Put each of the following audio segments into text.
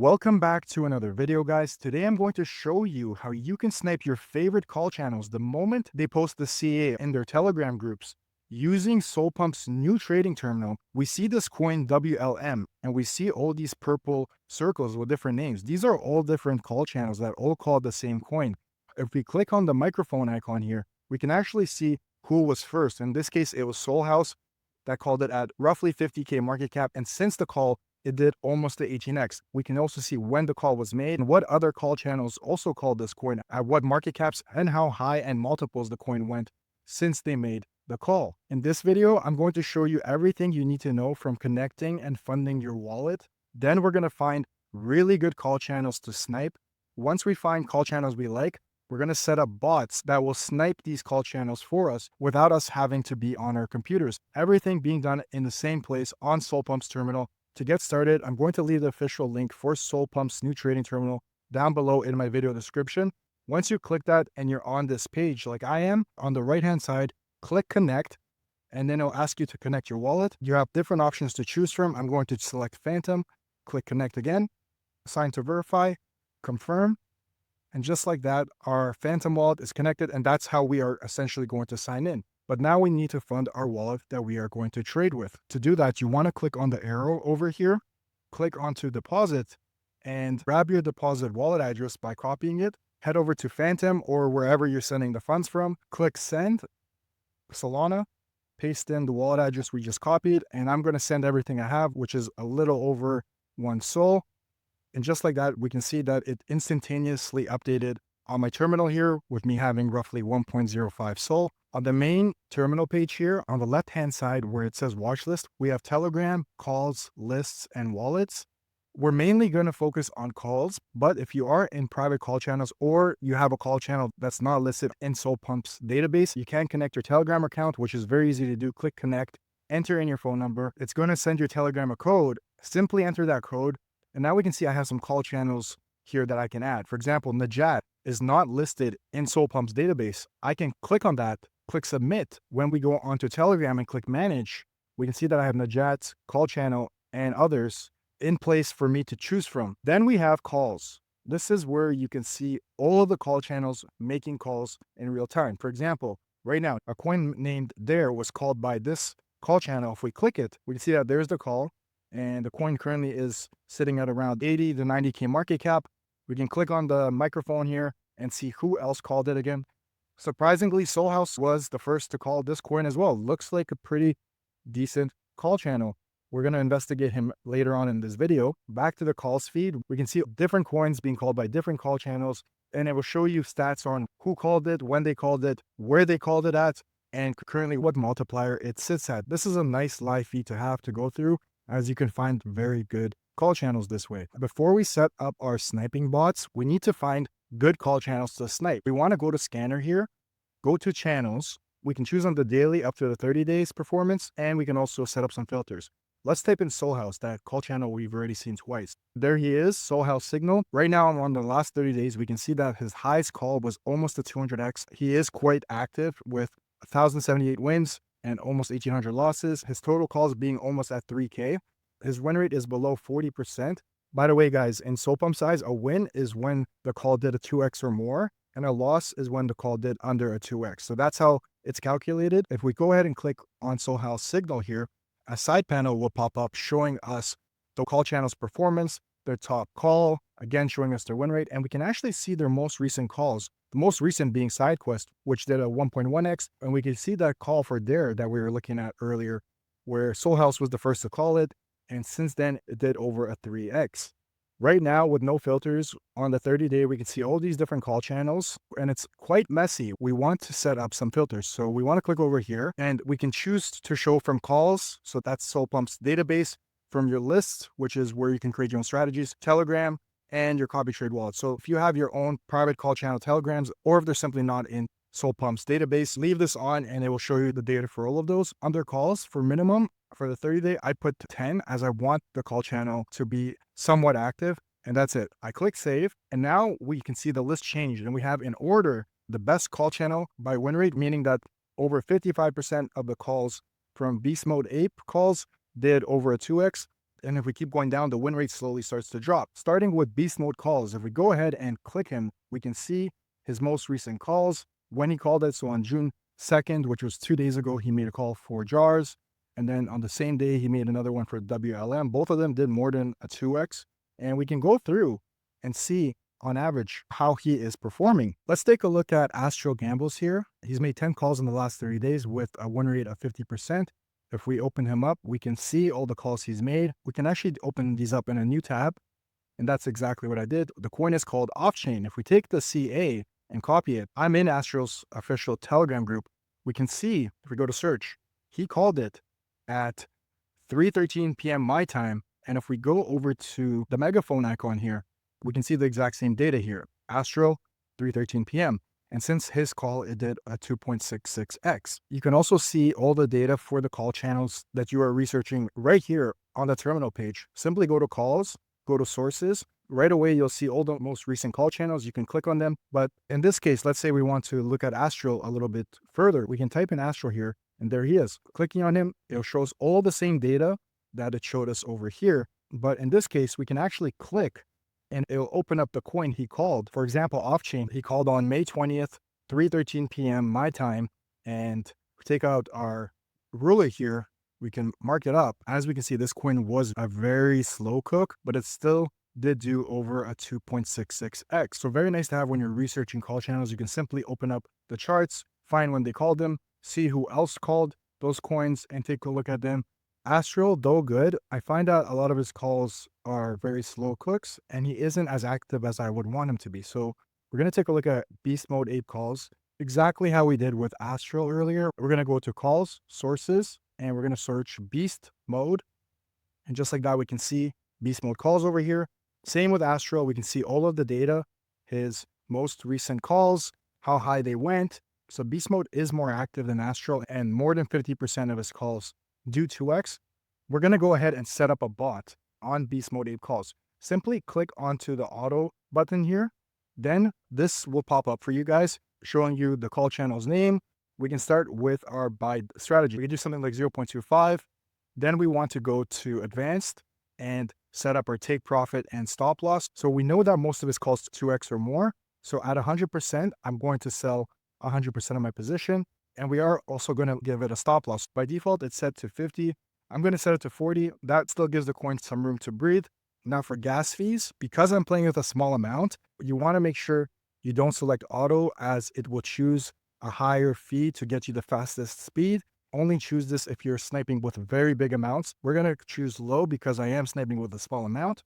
Welcome back to another video, guys. Today I'm going to show you how you can snipe your favorite call channels the moment they post the CA in their Telegram groups. Using SolPump's new trading terminal, we see this coin WLM and we see all these purple circles with different names. These are all different call channels that all call the same coin. If we click on the microphone icon here, we can actually see who was first. In this case, it was Soul House that called it at roughly 50K market cap. And since the call, it did almost the 18x. We can also see when the call was made and what other call channels also called this coin, at what market caps, and how high and multiples the coin went since they made the call. In this video, I'm going to show you everything you need to know from connecting and funding your wallet. Then we're going to find really good call channels to snipe. Once we find call channels we like, we're going to set up bots that will snipe these call channels for us without us having to be on our computers. Everything being done in the same place on SolPump's terminal. To get started, I'm going to leave the official link for SolPump's new trading terminal down below in my video description. Once you click that and you're on this page like I am, on the right-hand side, click connect, and then it'll ask you to connect your wallet. You have different options to choose from. I'm going to select Phantom, click connect again, sign to verify, confirm, and just like that, our Phantom wallet is connected, and that's how we are essentially going to sign in. But now we need to fund our wallet that we are going to trade with. To do that, you want to click on the arrow over here, click onto deposit, and grab your deposit wallet address by copying it. Head over to Phantom or wherever you're sending the funds from. Click send, Solana, paste in the wallet address we just copied, and I'm going to send everything I have, which is a little over 1 Sol. And just like that, we can see that it instantaneously updated on my terminal here with me having roughly 1.05 Sol. On the main terminal page here, on the left-hand side where it says watch list, we have Telegram, calls, lists, and wallets. We're mainly going to focus on calls, but if you are in private call channels or you have a call channel that's not listed in SolPump's database, you can connect your Telegram account, which is very easy to do. Click connect, enter in your phone number. It's going to send your Telegram a code. Simply enter that code. And now we can see I have some call channels here that I can add. For example, Najat is not listed in SolPump's database. I can click on that, click submit. When we go onto Telegram and click manage, we can see that I have Najat's call channel and others in place for me to choose from. Then we have calls. This is where you can see all of the call channels making calls in real time. For example, right now, a coin named There was called by this call channel. If we click it, we can see that there's the call, and the coin currently is sitting at around 80 to 90K market cap. We can click on the microphone here and see who else called it again. Surprisingly, Soul House was the first to call this coin as well. Looks like a pretty decent call channel. We're going to investigate him later on in this video. Back to the calls feed, we can see different coins being called by different call channels, and it will show you stats on who called it, when they called it, where they called it at, and currently what multiplier it sits at. This is a nice live feed to have to go through, as you can find very good call channels this way. Before we set up our sniping bots, we need to find good call channels to snipe. We want to go to scanner here, go to channels. We can choose on the daily up to the 30 days performance, and we can also set up some filters. Let's type in Soul House, that call channel we've already seen twice. There he is, Soul House signal. Right now on the last 30 days, we can see that his highest call was almost a 200x. He is quite active with 1,078 wins and almost 1,800 losses. His total calls being almost at 3K. His win rate is below 40%. By the way, guys, in SolPump size, a win is when the call did a 2x or more, and a loss is when the call did under a 2x. So that's how it's calculated. If we go ahead and click on Soul House signal here, a side panel will pop up showing us the call channel's performance, their top call, again showing us their win rate, and we can actually see their most recent calls. The most recent being SideQuest, which did a 1.1x, and we can see that call for Dare that we were looking at earlier, where Soul House was the first to call it, and since then it did over a 3x. Right now, with no filters, on the 30-day, we can see all these different call channels, and it's quite messy. We want to set up some filters. So we want to click over here, and we can choose to show from calls. So that's SolPump's database, from your list, which is where you can create your own strategies, Telegram, and your copy trade wallet. So if you have your own private call channel Telegrams, or if they're simply not in SolPump's database, leave this on, and it will show you the data for all of those. Under calls, for minimum, for the 30-day, I put 10 as I want the call channel to be somewhat active, and that's it. I click save, and now we can see the list changed, and we have in order the best call channel by win rate, meaning that over 55% of the calls from Beast Mode Ape calls did over a 2x. And if we keep going down, the win rate slowly starts to drop. Starting with beast mode calls, if we go ahead and click him, we can see his most recent calls, when he called it. So on June 2nd, which was 2 days ago, he made a call for jars. And then on the same day, he made another one for WLM. Both of them did more than a 2x. And we can go through and see on average how he is performing. Let's take a look at Astro Gambles here. He's made 10 calls in the last 30 days with a win rate of 50%. If we open him up, we can see all the calls he's made. We can actually open these up in a new tab. And that's exactly what I did. The coin is called Off-Chain. If we take the CA and copy it, I'm in Astro's official Telegram group. We can see, if we go to search, he called it at 3:13 p.m. my time. And if we go over to the megaphone icon here, we can see the exact same data here. Astro, 3:13 p.m. And since his call, it did a 2.66x. You can also see all the data for the call channels that you are researching right here on the terminal page. Simply go to calls, go to sources. Right away, you'll see all the most recent call channels. You can click on them. But in this case, let's say we want to look at Astro a little bit further. We can type in Astro here, and there he is. Clicking on him, it shows all the same data that it showed us over here. But in this case, we can actually click and it'll open up the coin he called. For example, Off-Chain, he called on May 20th, 3:13 p.m. my time. And we take out our ruler here, we can mark it up. As we can see, this coin was a very slow cook, but it still did do over a 2.66x. So very nice to have when you're researching call channels. You can simply open up the charts, find when they called them, see who else called those coins, and take a look at them. Astro, though good, I find out a lot of his calls are very slow cooks, and he isn't as active as I would want him to be. So we're going to take a look at beast mode ape calls, exactly how we did with Astro earlier. We're going to go to calls, sources, and we're going to search beast mode. And just like that, we can see beast mode calls over here. Same with Astro, we can see all of the data, his most recent calls, how high they went. So beast mode is more active than Astro, and more than 50% of his calls do 2x. We're going to go ahead and set up a bot on beast mode ape calls. Simply click onto the auto button here. Then this will pop up for you guys, showing you the call channel's name. We can start with our buy strategy. We can do something like 0.25. Then we want to go to advanced and set up our take profit and stop loss. So we know that most of his calls 2x or more. So at 100%, I'm going to sell 100% of my position. And we are also going to give it a stop loss. By default, it's set to 50. I'm going to set it to 40. That still gives the coin some room to breathe. Now for gas fees, because I'm playing with a small amount, you want to make sure you don't select auto, as it will choose a higher fee to get you the fastest speed. Only choose this if you're sniping with very big amounts. We're going to choose low because I am sniping with a small amount.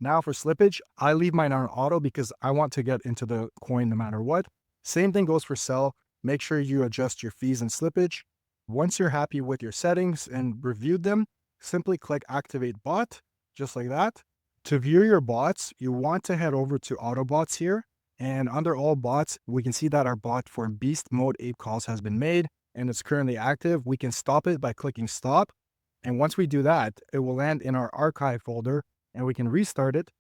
Now for slippage, I leave mine on auto because I want to get into the coin no matter what. Same thing goes for sell. Make sure you adjust your fees and slippage. Once you're happy with your settings and reviewed them, simply click activate bot, just like that. To view your bots, you want to head over to auto bots here. And under all bots, we can see that our bot for beast mode ape calls has been made and it's currently active. We can stop it by clicking stop. And once we do that, it will land in our archive folder and we can restart it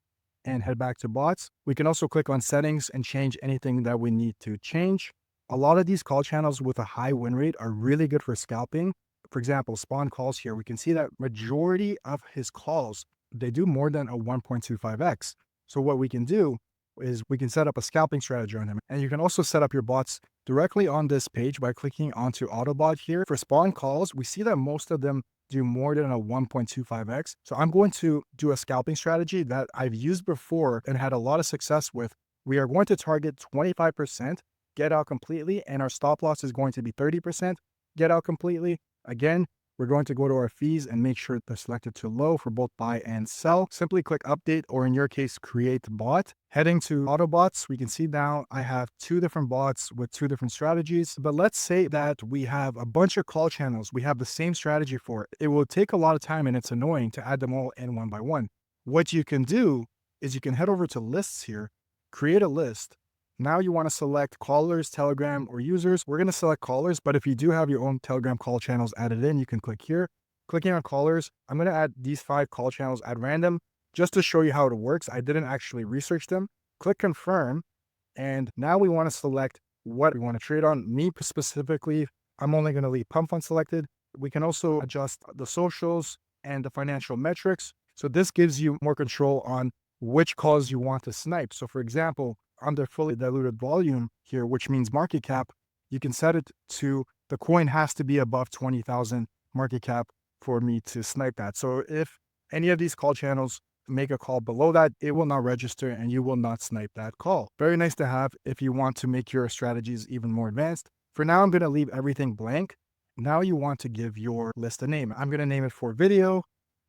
and head back to bots. We can also click on settings and change anything that we need to change. A lot of these call channels with a high win rate are really good for scalping. For example, spawn calls here, we can see that majority of his calls, they do more than a 1.25x. So what we can do is we can set up a scalping strategy on him. And you can also set up your bots directly on this page by clicking onto Autobot here. For spawn calls, we see that most of them do more than a 1.25x. So I'm going to do a scalping strategy that I've used before and had a lot of success with. We are going to target 25%, get out completely, and our stop loss is going to be 30%, get out completely. Again, we're going to go to our fees and make sure they're selected to low for both buy and sell. Simply click update, or in your case, create bot. Heading to Autobots, we can see now I have 2 different bots with 2 different strategies. But let's say that we have a bunch of call channels we have the same strategy for. It will take a lot of time and it's annoying to add them all in one by one. What you can do is you can head over to lists here, create a list. Now you want to select callers, Telegram, or users. We're going to select callers, but if you do have your own Telegram call channels added in, you can click here. Clicking on callers, I'm going to add these 5 call channels at random just to show you how it works. I didn't actually research them. Click confirm, and now we want to select what we want to trade on. Me specifically, I'm only going to leave pump fund selected. We can also adjust the socials and the financial metrics. So this gives you more control on which calls you want to snipe. So for example, under fully diluted volume here, which means market cap, you can set it to the coin has to be above 20,000 market cap for me to snipe that. So if any of these call channels make a call below that, it will not register and you will not snipe that call. Very nice to have if you want to make your strategies even more advanced. For now, I'm going to leave everything blank. Now you want to give your list a name. I'm going to name it for video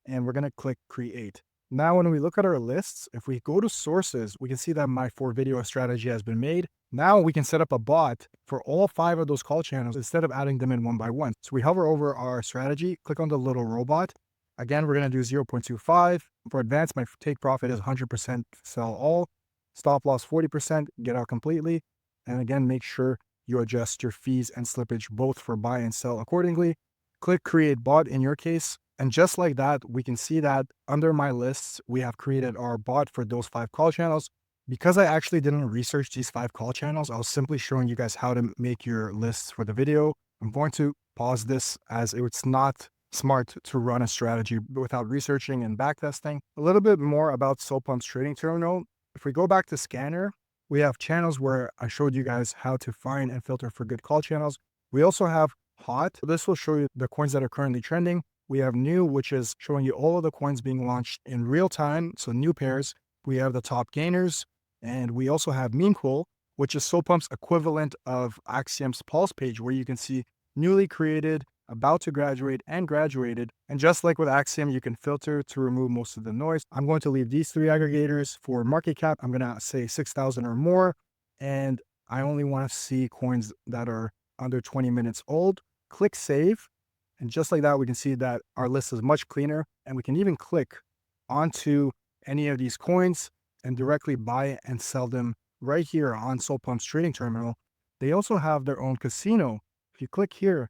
and we're going to click create. Now, when we look at our lists, if we go to sources, we can see that my for video strategy has been made. Now we can set up a bot for all 5 of those call channels instead of adding them in one by one. So we hover over our strategy, click on the little robot. Again, we're going to do 0.25. For advanced, my take profit is 100% sell all. Stop loss 40%, get out completely. And again, make sure you adjust your fees and slippage both for buy and sell accordingly. Click create bot in your case. And just like that, we can see that under my lists, we have created our bot for those 5 call channels. Because I actually didn't research these 5 call channels, I was simply showing you guys how to make your lists for the video. I'm going to pause this as it's not smart to run a strategy without researching and backtesting. A little bit more about SoulPump's trading terminal. If we go back to scanner, we have channels where I showed you guys how to find and filter for good call channels. We also have hot. This will show you the coins that are currently trending. We have new, which is showing you all of the coins being launched in real time. So new pairs. We have the top gainers. And we also have meme pool, which is SoulPump's equivalent of Axiom's pulse page, where you can see newly created, about to graduate, and graduated. And just like with Axiom, you can filter to remove most of the noise. I'm going to leave these 3 aggregators. For market cap, I'm going to say 6,000 or more. And I only want to see coins that are under 20 minutes old. Click save. And just like that, we can see that our list is much cleaner. And we can even click onto any of these coins and directly buy and sell them right here on SoulPump's trading terminal. They also have their own casino. If you click here,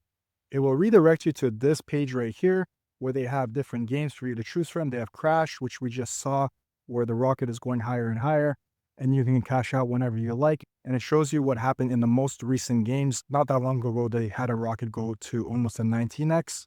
it will redirect you to this page right here where they have different games for you to choose from. They have Crash, which we just saw, where the rocket is going higher and higher, and you can cash out whenever you like. And it shows you what happened in the most recent games. Not that long ago, they had a rocket go to almost a 19x.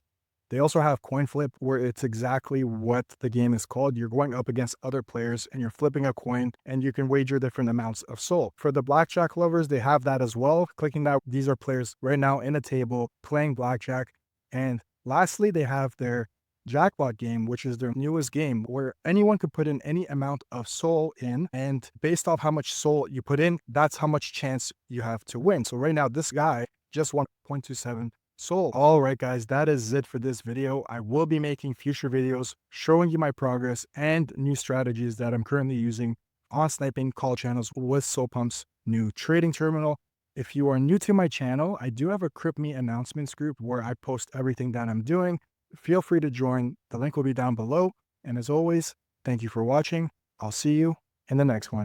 They also have coin flip, where it's exactly what the game is called. You're going up against other players and you're flipping a coin and you can wager different amounts of soul. For the blackjack lovers, they have that as well. Clicking that, these are players right now in a table playing blackjack. And lastly, they have their jackpot game, which is their newest game, where anyone could put in any amount of soul in, and based off how much soul you put in, that's how much chance you have to win. So right now, this guy just won 0.27 soul. All right, guys, that is it for this video. I will be making future videos showing you my progress and new strategies that I'm currently using on sniping call channels with SoulPump's new trading terminal. If you are new to my channel, I do have a CryptMe announcements group where I post everything that I'm doing. Feel free to join. The link will be down below. And as always, thank you for watching. I'll see you in the next one.